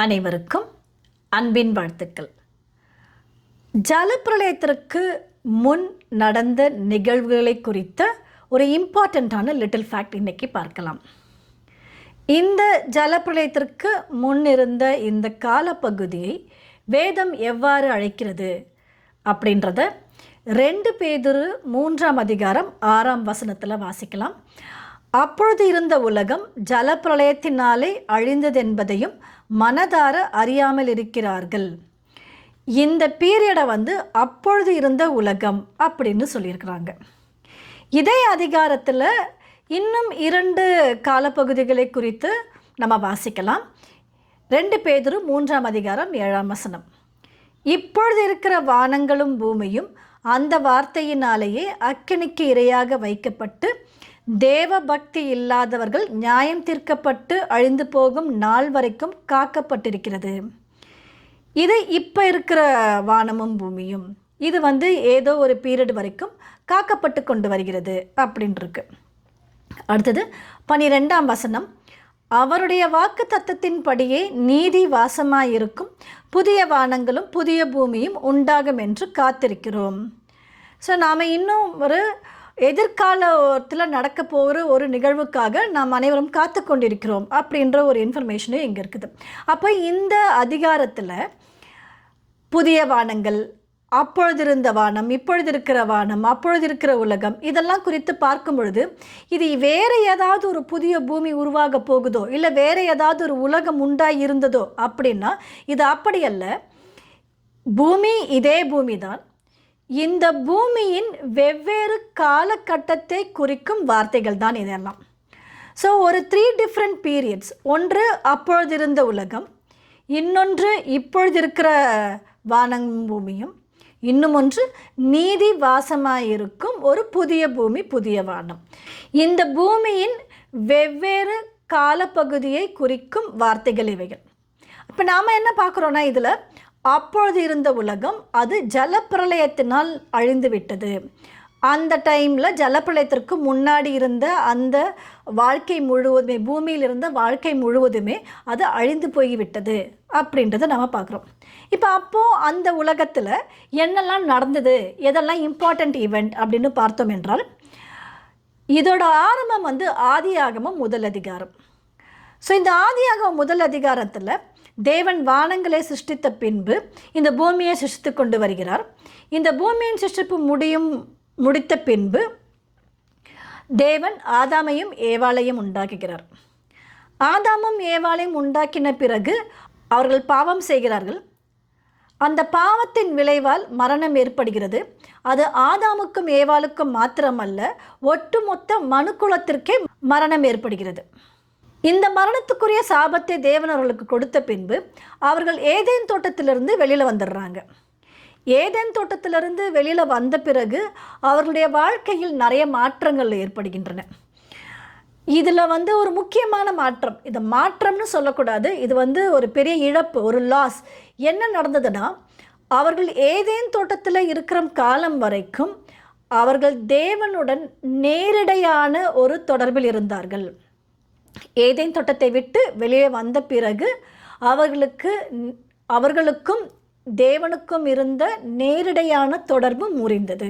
அனைவருக்கும் அன்பின் வாழ்த்துக்கள். ஜலப்பிரளயத்திற்கு முன் நடந்த நிகழ்வுகளை குறித்த ஒரு இம்பார்ட்டண்ட்டான லிட்டில் ஃபேக்ட் இன்றைக்கி பார்க்கலாம். இந்த ஜலப்பிரளயத்திற்கு முன் இருந்த இந்த காலப்பகுதியை வேதம் எவ்வாறு அழைக்கிறது அப்படின்றத 2 பேதுரு 3ஆம் அதிகாரம் 6ஆம் வசனத்தில் வாசிக்கலாம். அப்பொழுது இருந்த உலகம் ஜலப்பிரளயத்தினாலே அழிந்ததென்பதையும் மனதார அறியாமல் இருக்கிறார்கள். இந்த பீரியடை அப்பொழுது இருந்த உலகம் அப்படின்னு சொல்லியிருக்கிறாங்க. இதே அதிகாரத்தில் இன்னும் 2 காலப்பகுதிகளை குறித்து நம்ம வாசிக்கலாம். 2 பேதுரு 3ஆம் அதிகாரம் 7ஆம் வசனம். இப்பொழுது இருக்கிற வானங்களும் பூமியும் அந்த வார்த்தையினாலேயே அக்கினிக்கு இரையாக வைக்கப்பட்டு தேவ பக்தி இல்லாதவர்கள் நியாயம் தீர்க்கப்பட்டு அழிந்து போகும் நாள் வரைக்கும் காக்கப்பட்டிருக்கிறது. இது இப்போ இருக்கிற வானமும் பூமியும் இது ஏதோ ஒரு பீரியட் வரைக்கும் காக்கப்பட்டு கொண்டு வருகிறது அப்படின்ட்டுருக்கு. அடுத்தது 12ஆம் வசனம். அவருடைய வாக்கு தத்தத்தின்படியே நீதி வாசமாயிருக்கும் புதிய வானங்களும் புதிய பூமியும் உண்டாகும் என்று காத்திருக்கிறோம். ஸோ நாம் இன்னும் ஒரு எதிர்காலத்தில் நடக்க போகிற ஒரு நிகழ்வுக்காக நாம் அனைவரும் காத்து கொண்டிருக்கிறோம் அப்படின்ற ஒரு இன்ஃபர்மேஷனும் இங்கே இருக்குது. அப்போ இந்த அதிகாரத்தில் புதிய வானங்கள், அப்பொழுது இருந்த வானம், இப்பொழுது இருக்கிற வானம், அப்பொழுது இருக்கிற உலகம் இதெல்லாம் குறித்து பார்க்கும் பொழுது இது வேறு ஏதாவது ஒரு புதிய பூமி உருவாக போகுதோ இல்லை வேறு ஏதாவது ஒரு உலகம் உண்டாகி இருந்ததோ அப்படின்னா இது அப்படியல்ல. பூமி இதே பூமி தான். இந்த பூமியின் வெவ்வேறு காலகட்டத்தை குறிக்கும் வார்த்தைகள் தான் இதெல்லாம். ஸோ ஒரு 3 டிஃப்ரெண்ட் பீரியட்ஸ். ஒன்று அப்பொழுது இருந்த உலகம், இன்னொன்று இப்பொழுது இருக்கிற வானம் பூமியும், இன்னும் ஒன்று நீதி வாசமாயிருக்கும் ஒரு புதிய பூமி புதிய வானம். இந்த பூமியின் வெவ்வேறு காலப்பகுதியை குறிக்கும் வார்த்தைகள் இவைகள். இப்போ நாம் என்ன பார்க்குறோன்னா இதில் அப்பொழுது இருந்த உலகம் அது ஜலப்பிரளயத்தினால் அழிந்து விட்டது. அந்த டைமில் ஜலப்பிரளயத்திற்கு முன்னாடி இருந்த அந்த வாழ்க்கை முழுவதுமே, பூமியில் இருந்த வாழ்க்கை முழுவதுமே அது அழிந்து போய்விட்டது அப்படின்றத நம்ம பார்க்குறோம். இப்போ அப்போது அந்த உலகத்தில் என்னெல்லாம் நடந்தது, எதெல்லாம் இம்பார்ட்டண்ட் ஈவெண்ட் அப்படின்னு பார்த்தோம் என்றால் இதோட ஆரம்பம் ஆதியாகமம் 1 அதிகாரம். ஸோ இந்த ஆதியாகமம் 1 அதிகாரத்தில் தேவன் வானங்களை சிருஷ்டித்த பின்பு இந்த பூமியை சிருஷ்டித்து கொண்டு வருகிறார். இந்த பூமியின் சிருஷ்டிப்பு முடித்த பின்பு தேவன் ஆதாமையும் ஏவாளையும் உண்டாக்குகிறார். ஆதாமும் ஏவாளையும் உண்டாக்கின பிறகு அவர்கள் பாவம் செய்கிறார்கள். அந்த பாவத்தின் விளைவால் மரணம் ஏற்படுகிறது. அது ஆதாமுக்கும் ஏவாளுக்கும் மாத்திரமல்ல, ஒட்டுமொத்த மனுக்குலத்திற்கே மரணம் ஏற்படுகிறது. இந்த மரணத்துக்குரிய சாபத்தை தேவன் அவர்களுக்கு கொடுத்த பின்பு அவர்கள் ஏதேன் தோட்டத்திலிருந்து வெளியில் வந்துடுறாங்க. ஏதேன் தோட்டத்திலிருந்து வெளியில் வந்த பிறகு அவர்களுடைய வாழ்க்கையில் நிறைய மாற்றங்கள் ஏற்படுகின்றன. இதில் ஒரு முக்கியமான மாற்றம், இதை மாற்றம்னு சொல்லக்கூடாது, இது ஒரு பெரிய இழப்பு, ஒரு லாஸ். என்ன நடந்ததுன்னா, அவர்கள் ஏதேன் தோட்டத்தில் இருக்கிற காலம் வரைக்கும் அவர்கள் தேவனுடன் நேரடியான ஒரு தொடர்பில் இருந்தார்கள். ஏதேன் தோட்டத்தை விட்டு வெளியே வந்த பிறகு அவர்களுக்கும் தேவனுக்கும் இருந்த நேரடியான தொடர்பு முறிந்தது.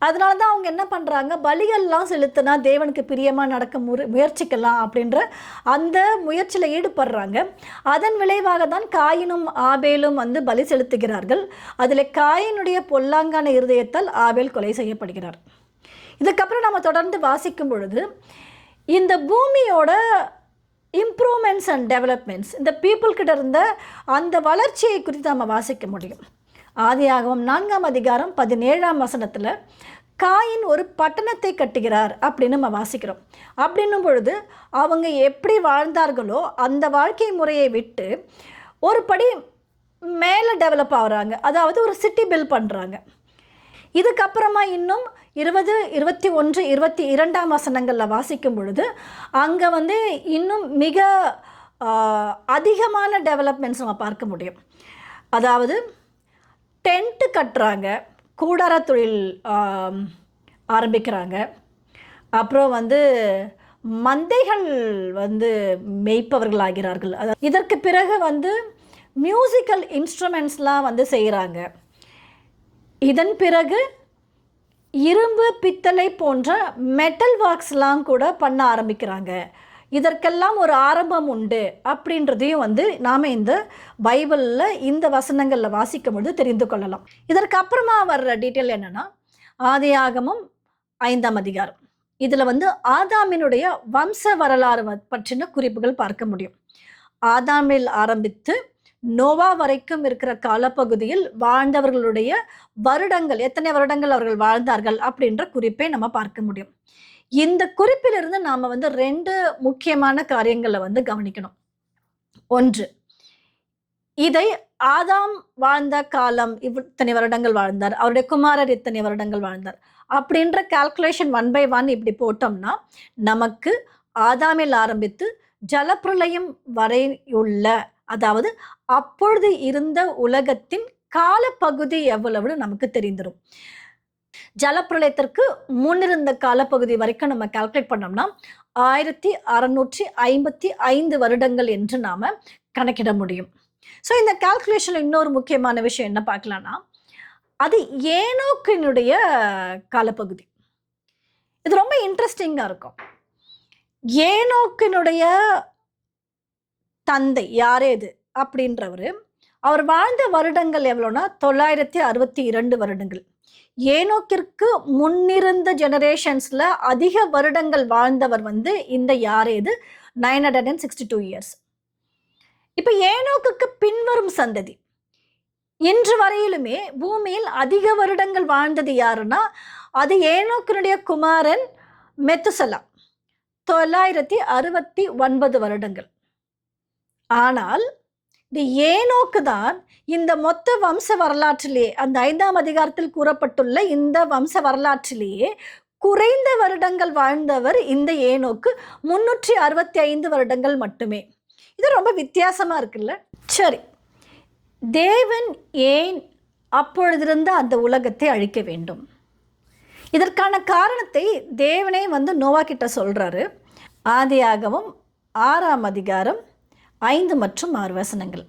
அதனால தான் அவங்க என்ன பண்ணுறாங்க, பலிகள்லாம் செலுத்தினா தேவனுக்கு பிரியமாக நடக்க முயற்சிக்கலாம் அப்படின்ற அந்த முயற்சியில் ஈடுபடுறாங்க. அதன் விளைவாக தான் காயினும் ஆபேலும் பலி செலுத்துகிறார்கள். அதில் காயினுடைய பொல்லாங்கான இருதயத்தால் ஆபேல் கொலை செய்யப்படுகிறார். இதுக்கப்புறம் நம்ம தொடர்ந்து வாசிக்கும் பொழுது இந்த பூமியோட இம்ப்ரூவ்மெண்ட்ஸ் அண்ட் டெவலப்மெண்ட்ஸ், இந்த பீப்புள்கிட்ட இருந்த அந்த வளர்ச்சியை குறித்து நம்ம வாசிக்க முடியும். ஆதியாகமம் 4ஆம் அதிகாரம் 17ஆம் வசனத்தில் காயின் ஒரு பட்டணத்தை கட்டுகிறார் அப்படின்னு நம்ம வாசிக்கிறோம். அப்படின்னும் பொழுது அவங்க எப்படி வாழ்ந்தார்களோ அந்த வாழ்க்கை முறையை விட்டு ஒரு படி மேலே டெவலப் ஆகுறாங்க. அதாவது ஒரு சிட்டி பில்ட் பண்ணுறாங்க. இதுக்கப்புறமா இன்னும் 20, 21, 22ஆம் வசனங்களில் வாசிக்கும் பொழுது அங்கே இன்னும் மிக அதிகமான டெவலப்மெண்ட்ஸ் நம்ம பார்க்க முடியும். அதாவது டென்ட்டு கட்டுறாங்க, கூடார தொழில் ஆரம்பிக்கிறாங்க. அப்புறம் மந்தைகள் வந்து மேய்ப்பவர்களாகிறார்கள். இதற்கு பிறகு வந்து மியூசிக்கல் இன்ஸ்ட்ருமெண்ட்ஸ்லாம் வந்து செய்கிறாங்க. இதன் பிறகு இரும்பு, பித்தளை போன்ற மெட்டல் ஒர்க்ஸ்லாம் கூட பண்ண ஆரம்பிக்கிறாங்க. இதற்கெல்லாம் ஒரு ஆரம்பம் உண்டு அப்படின்றதையும் வந்து நாம் இந்த பைபிளில் இந்த வசனங்களில் வாசிக்கும் பொழுது தெரிந்து கொள்ளலாம். இதற்கு அப்புறமா வர்ற டீட்டெயில் என்னென்னா, ஆதியாகமம் 5ஆம் அதிகாரம். இதில் வந்து ஆதாமினுடைய வம்ச வரலாறு பற்றின குறிப்புகள் பார்க்க முடியும். ஆதாமில் ஆரம்பித்து நோவா வரைக்கும் இருக்கிற காலப்பகுதியில் வாழ்ந்தவர்களுடைய வருடங்கள், எத்தனை வருடங்கள் அவர்கள் வாழ்ந்தார்கள் அப்படின்ற குறிப்பை நம்ம பார்க்க முடியும். இந்த குறிப்பிலிருந்து நாம் வந்து 2 முக்கியமான காரியங்களை வந்து கவனிக்கணும். ஒன்று, இதை ஆதாம் வாழ்ந்த காலம் இத்தனை வருடங்கள் வாழ்ந்தார், அவருடைய குமாரர் இத்தனை வருடங்கள் வாழ்ந்தார் அப்படின்ற கால்குலேஷன் 1 by 1 இப்படி போட்டோம்னா நமக்கு ஆதாமில் ஆரம்பித்து ஜலப்பிரளயம் வரையுள்ள, அதாவது அப்பொழுது இருந்த உலகத்தின் காலப்பகுதி எவ்வளவு நமக்கு தெரிந்துடும். ஜலப்பிரளயத்திற்கு முன்னிருந்த காலப்பகுதி வரைக்கும் நம்ம கால்குலேட் பண்ணோம்னா 1655 வருடங்கள் என்று நாம கணக்கிட முடியும். ஸோ இந்த கால்குலேஷன்ல இன்னொரு முக்கியமான விஷயம் என்ன பார்க்கலாம்னா, அது ஏனோக்கினுடைய காலப்பகுதி. இது ரொம்ப இன்ட்ரெஸ்டிங்கா இருக்கும். ஏனோக்கினுடைய தந்தை யாரேது அப்படின்றவர், அவர் வாழ்ந்த வருடங்கள் எவ்வளோனா 962 வருடங்கள். ஏனோக்கிற்கு முன்னிருந்த ஜெனரேஷன்ஸ்ல அதிக வருடங்கள் வாழ்ந்தவர் வந்து இந்த யாரேது 962 இயர்ஸ். இப்ப ஏனோக்குக்கு பின்வரும் சந்ததி இன்று வரையிலுமே பூமியில் அதிக வருடங்கள் வாழ்ந்தது யாருன்னா, அது ஏனோக்கினுடைய குமாரன் மெத்துசலா 969 வருடங்கள். ஆனால் இந்த ஏனோக்கு தான் இந்த மொத்த வம்ச வரலாற்றிலேயே, அந்த 5ஆம் அதிகாரத்தில் கூறப்பட்டுள்ள இந்த வம்ச வரலாற்றிலேயே குறைந்த வருடங்கள் வாழ்ந்தவர் இந்த ஏனோக்கு 365 வருடங்கள் மட்டுமே. இது ரொம்ப வித்தியாசமா இருக்குல்ல. சரி, தேவன் ஏன் அப்பொழுதிருந்த அந்த உலகத்தை அழிக்க வேண்டும்? இதற்கான காரணத்தை தேவனே வந்து நோவா கிட்ட சொல்றாரு. ஆதியாகமம் 6ஆம் அதிகாரம் 5 மற்றும் 6 வசனங்கள்.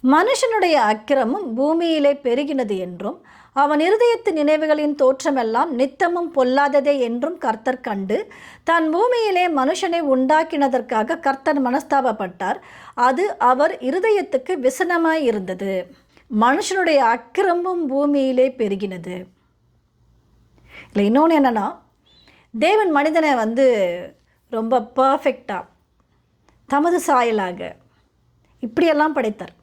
மனுஷனுடைய அக்கிரமம் பூமியிலே பெருகினது என்றும் அவன் இருதயத்து நினைவுகளின் தோற்றமெல்லாம் நித்தமும் பொல்லாததே என்றும் கர்த்தர் கண்டு தான் பூமியிலே மனுஷனை உண்டாக்கினதற்காக கர்த்தர் மனஸ்தாபப்பட்டார். அது அவர் இருதயத்துக்கு விசனமாய் இருந்தது. மனுஷனுடைய அக்கிரமம் பூமியிலே பெருகினது. இல்லை, இன்னொன்று என்னன்னா, தேவன் மனிதனை வந்து ரொம்ப பர்ஃபெக்டாக தமது சாயலாக இப்படியெல்லாம் படைத்தார்.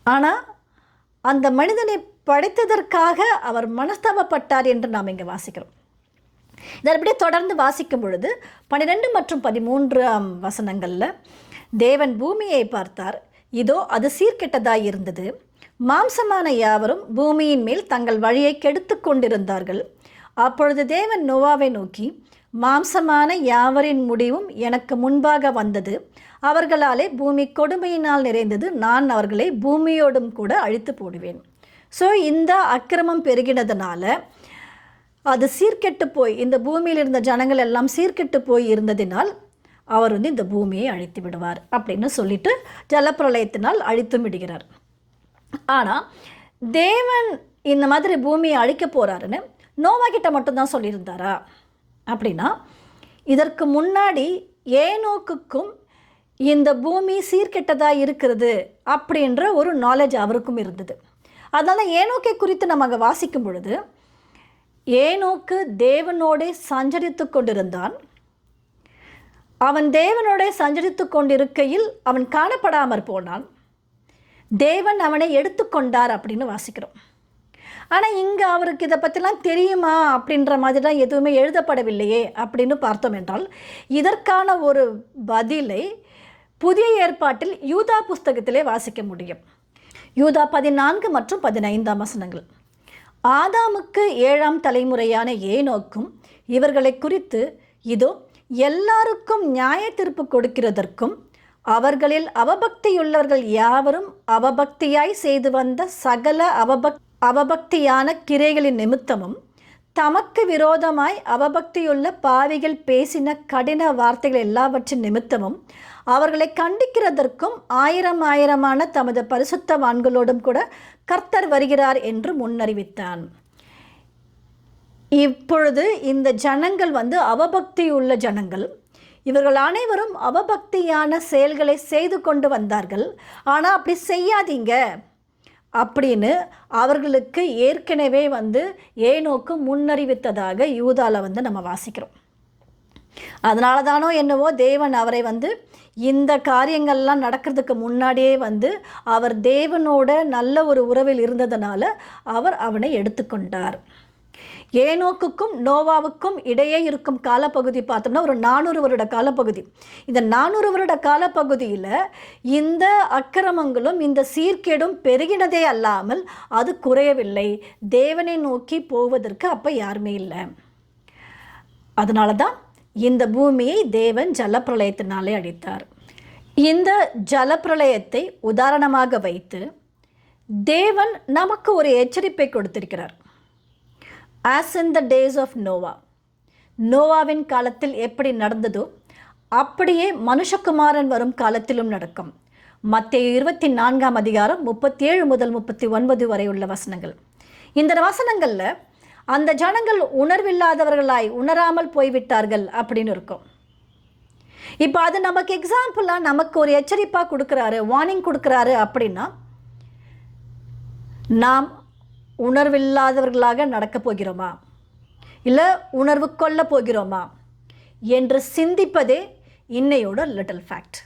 ஆனால் அந்த மனிதனை படைத்ததற்காக அவர் மனஸ்தாபப்பட்டார் என்று நாம் இங்கே வாசிக்கிறோம். இதை அப்படியே தொடர்ந்து வாசிக்கும் பொழுது 12 மற்றும் 13ஆம் வசனங்களில் தேவன் பூமியை பார்த்தார், இதோ அது சீர்கெட்டதாய் இருந்தது. மாம்சமான யாவரும் பூமியின் மேல் தங்கள் வழியை கெடுத்து கொண்டிருந்தார்கள். அப்பொழுது தேவன் நோவாவை நோக்கி, மாம்சமான யாவரின் முடிவும் எனக்கு முன்பாக வந்தது. அவர்களாலே பூமி கொடுமையினால் நிறைந்தது. நான் அவர்களை பூமியோடும் கூட அழித்து போடுவேன். ஸோ இந்த அக்கிரமம் பெருகினதுனால அது சீர்கெட்டு போய், இந்த பூமியில் இருந்த ஜனங்கள் எல்லாம் சீர்கெட்டு போய் இருந்ததினால் அவர் வந்து இந்த பூமியை அழித்து விடுவார் அப்படின்னு சொல்லிட்டு ஜலப்பிரளயத்தினால் அழித்தும் விடுகிறார். ஆனால் தேவன் இந்த மாதிரி பூமியை அழிக்க போகிறாருன்னு நோவா கிட்ட மட்டும்தான் சொல்லியிருந்தாரா அப்படின்னா, இதற்கு முன்னாடி ஏனோக்குக்கும் இந்த பூமி சீர்கெட்டதாக இருக்கிறது அப்படின்ற ஒரு நாலேஜ் அவருக்கும் இருந்தது. அதனால் ஏனோக்கை குறித்து நம்ம அங்கே வாசிக்கும் பொழுது, ஏனோக்கு தேவனோடே சஞ்சரித்து கொண்டிருந்தான். அவன் தேவனோடே சஞ்சரித்து கொண்டிருக்கையில் அவன் காணப்படாமற் போனான். தேவன் அவனை எடுத்துக்கொண்டார் அப்படின்னு வாசிக்கிறோம். ஆனால் இங்கே அவருக்கு இதை பற்றிலாம் தெரியுமா அப்படின்ற மாதிரிலாம் எதுவுமே எழுதப்படவில்லையே அப்படின்னு பார்த்தோம் என்றால், இதற்கான ஒரு பதிலை புதிய ஏற்பாட்டில் யூதா புஸ்தகத்திலே வாசிக்க முடியும். யூதா 14 மற்றும் 15ஆம் வசனங்கள். ஆதாமுக்கு 7ஆம் தலைமுறையான ஏனோக்கும் இவர்களை குறித்து, இதோ எல்லாருக்கும் நியாய தீர்ப்பு கொடுக்கிறதற்கும் அவர்களில் அவபக்தியுள்ளவர்கள் யாவரும் அவபக்தியாய் செய்து வந்த சகல அவபக்தியான கிரைகளின் நிமித்தமும் தமக்கு விரோதமாய் அவபக்தியுள்ள பாவிகள் பேசின கடின வார்த்தைகள் எல்லாவற்றின் நிமித்தமும் அவர்களை கண்டிக்கிறதற்கும் ஆயிரமான தமது பரிசுத்தவான்களோடும் கூட கர்த்தர் வருகிறார் என்று முன்னறிவித்தான். இப்பொழுது இந்த ஜனங்கள் அவபக்தியுள்ள ஜனங்கள். இவர்கள் அனைவரும் அவபக்தியான செயல்களை செய்து கொண்டு வந்தார்கள். ஆனால் அப்படி செய்யாதீங்க அப்படின்னு அவர்களுக்கு ஏற்கனவே ஏனோக்கு முன்னறிவித்ததாக யூதால நம்ம வாசிக்கிறோம். அதனால தானோ என்னவோ தேவன் அவரை இந்த காரியங்கள்லாம் நடக்கிறதுக்கு முன்னாடியே அவர் தேவனோட நல்ல ஒரு உறவில் இருந்ததுனால அவர் அவனை எடுத்துக்கொண்டார். ஏனோக்குக்கும் நோவாவுக்கும் இடையே இருக்கும் காலப்பகுதி பார்த்தோம்னா ஒரு 400 வருட காலப்பகுதி. இந்த 400 வருட காலப்பகுதியில் இந்த அக்கிரமங்களும் இந்த சீர்கேடும் பெருகினதே அல்லாமல் அது குறையவில்லை. தேவனை நோக்கி போவதற்கு அப்போ யாருமே இல்லை. அதனால தான் இந்த பூமியை தேவன் ஜலப்பிரளயத்தினாலே அழித்தார். இந்த ஜலப்பிரளயத்தை உதாரணமாக வைத்து தேவன் நமக்கு ஒரு எச்சரிப்பை கொடுத்திருக்கிறார். As in the days of Noah, நோவாவின் காலத்தில் எப்படி நடந்ததோ அப்படியே மனுஷகுமாரன் வரும் காலத்திலும் நடக்கும். மத்தேயு 24ஆம் அதிகாரம் 37 முதல் 39 வரை உள்ள வசனங்கள். இந்த வசனங்களில் அந்த ஜனங்கள் உணர்வில்லாதவர்களாய் உணராமல் போய்விட்டார்கள் அப்படின்னு இருக்கும். இப்போ அது நமக்கு எக்ஸாம்பிளாக நமக்கு ஒரு எச்சரிப்பாக கொடுக்குறாரு, வார்னிங் கொடுக்குறாரு. அப்படின்னா நாம் உணர்வில்லாதவர்களாக நடக்கப் போகிறோமா, இல்லை உணர்வு கொள்ள போகிறோமா என்று சிந்திப்பதே இன்னையோட லிட்டில் ஃபேக்ட்.